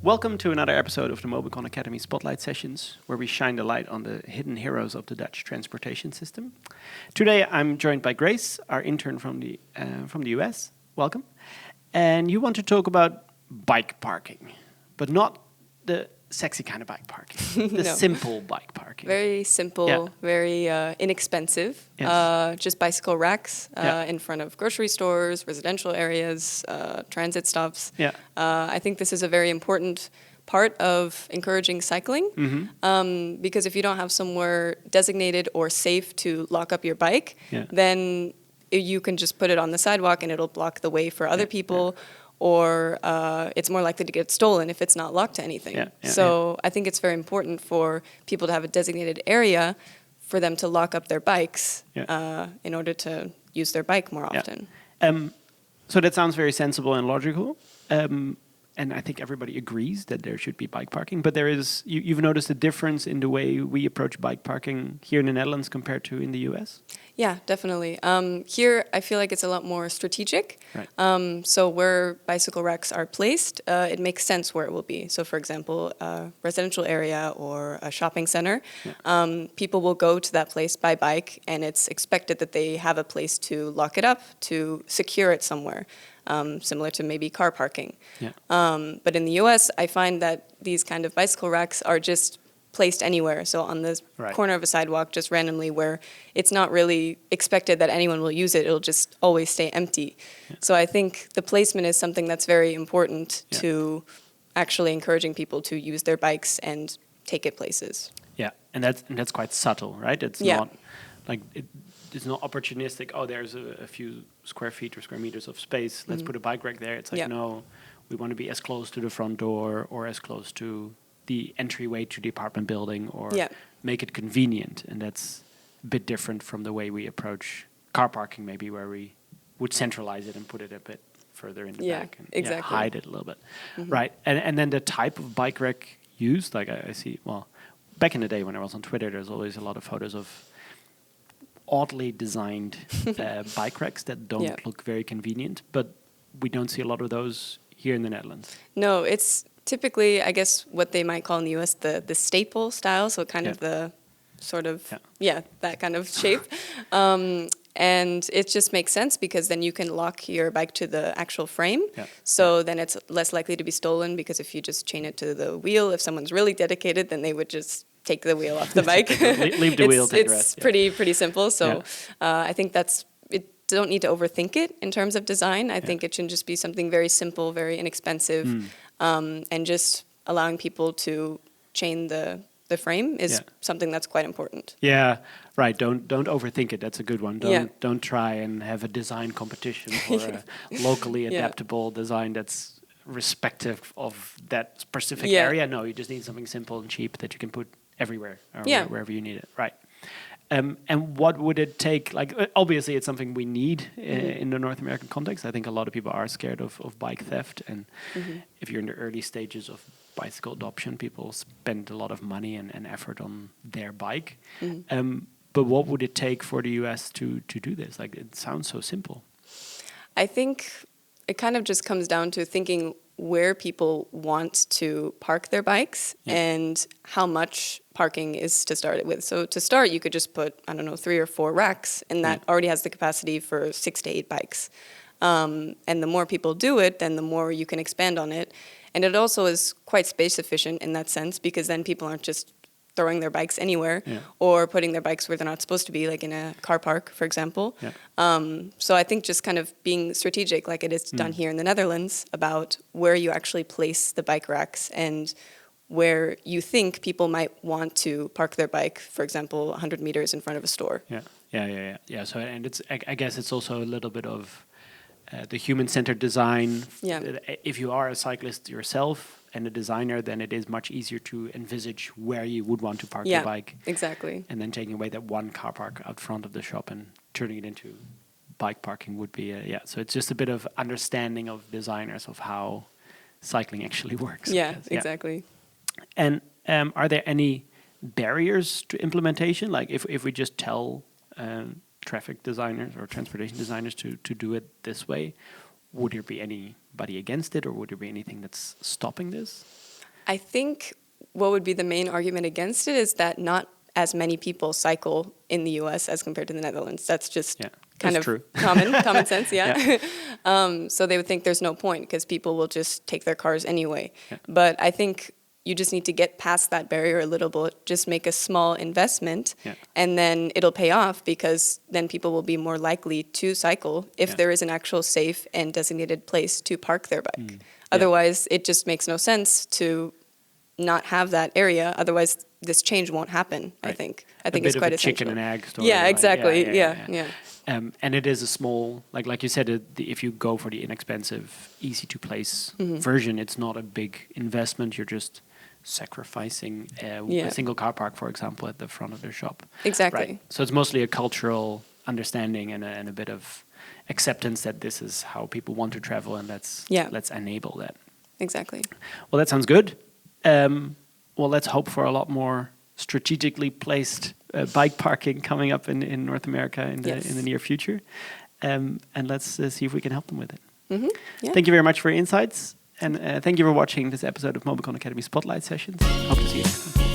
Welcome to another episode of the Mobycon Academy Spotlight sessions, where we shine the light on the hidden heroes of the Dutch transportation system. Today, I'm joined by Grace, our intern from the US. Welcome. And you want to talk about bike parking, but not the sexy kind of bike parking, the No. simple bike parking. Very simple, very inexpensive. Yes. Just bicycle racks Yeah. in front of grocery stores, residential areas, transit stops. Yeah. I think this is a very important part of encouraging cycling because if you don't have somewhere designated or safe to lock up your bike, then you can just put it on the sidewalk and it'll block the way for other people. Or it's more likely to get stolen if it's not locked to anything. I think it's very important for people to have a designated area for them to lock up their bikes in order to use their bike more often. So that sounds very sensible and logical. And I think everybody agrees that there should be bike parking. But there is, you've noticed a difference in the way we approach bike parking here in the Netherlands compared to in the US? Yeah, definitely. Here, I feel like it's a lot more strategic. Right. So where bicycle racks are placed, it makes sense where it will be. So for example, a residential area or a shopping center, people will go to that place by bike, and it's expected that they have a place to lock it up, to secure it somewhere. Similar to maybe car parking. But in the US, I find that these kind of bicycle racks are just placed anywhere. So on the corner of a sidewalk, just randomly, where it's not really expected that anyone will use it. It'll just always stay empty. So I think the placement is something that's very important to actually encouraging people to use their bikes and take it places. Yeah, and that's quite subtle, right? It's not like it's not opportunistic. Oh, there's a few square feet or square meters of space. Let's put a bike rack there. It's like, no, we want to be as close to the front door or as close to the entryway to the apartment building or make it convenient. And that's a bit different from the way we approach car parking, maybe, where we would centralize it and put it a bit further in the back and hide it a little bit. Right. And then the type of bike rack used, like I see, well, back in the day when I was on Twitter, there's always a lot of photos of oddly designed bike racks that don't look very convenient, but we don't see a lot of those here in the Netherlands. No, it's typically, I guess, what they might call in the US the staple style, so kind of the sort of, that kind of shape. And it just makes sense because then you can lock your bike to the actual frame. So then it's less likely to be stolen because if you just chain it to the wheel, if someone's really dedicated, then they would just take the wheel off the bike. Leave the wheel, take the rest. It's pretty simple. So I think don't need to overthink it in terms of design. I think it should just be something very simple, very inexpensive, and just allowing people to chain the frame is something that's quite important. Yeah, right. Don't overthink it. That's a good one. Don't try and have a design competition for a locally adaptable design that's respective of that specific area. No, you just need something simple and cheap that you can put everywhere or wherever you need it. Right. And what would it take? Like, obviously, it's something we need in the North American context. I think a lot of people are scared of bike theft. And if you're in the early stages of bicycle adoption, people spend a lot of money and effort on their bike. But what would it take for the US to do this? Like, it sounds so simple. I think it kind of just comes down to thinking where people want to park their bikes and how much parking is to start it with. So to start, you could just put, 3 or 4 racks, and that already has the capacity for 6 to 8 bikes. And the more people do it, then the more you can expand on it. And it also is quite space efficient in that sense, because then people aren't just throwing their bikes anywhere or putting their bikes where they're not supposed to be, like in a car park, for example. So I think just kind of being strategic, like it is done here in the Netherlands, about where you actually place the bike racks and where you think people might want to park their bike, for example, 100 meters in front of a store. Yeah. So, and I guess it's also a little bit of the human-centered design. If you are a cyclist yourself and a designer, then it is much easier to envisage where you would want to park your bike. Exactly. And then taking away that one car park out front of the shop and turning it into bike parking would be, so it's just a bit of understanding of designers of how cycling actually works. Yeah, exactly. And are there any barriers to implementation? Like if we just tell traffic designers or transportation designers to do it this way, would there be anybody against it, or would there be anything that's stopping this? I think what would be the main argument against it is that not as many people cycle in the US as compared to the Netherlands. That's just kind of true. common sense, So they would think there's no point because people will just take their cars anyway. Yeah. But I think you just need to get past that barrier a little bit, just make a small investment, and then it'll pay off because then people will be more likely to cycle if there is an actual safe and designated place to park their bike. Otherwise, it just makes no sense to not have that area. Otherwise, this change won't happen, I think. I think it's quite essential. Chicken and egg story. Yeah, exactly. And it is a small, like you said, if you go for the inexpensive, easy to place version, it's not a big investment. You're just sacrificing a single car park, for example, at the front of their shop. Exactly. Right. So it's mostly a cultural understanding and a bit of acceptance that this is how people want to travel, and let's enable that. Exactly. Well, that sounds good. Well, let's hope for a lot more strategically placed bike parking coming up in North America in the near future, and let's see if we can help them with it. Thank you very much for your insights, and thank you for watching this episode of Mobycon Academy Spotlight Sessions. Hope to see you next time.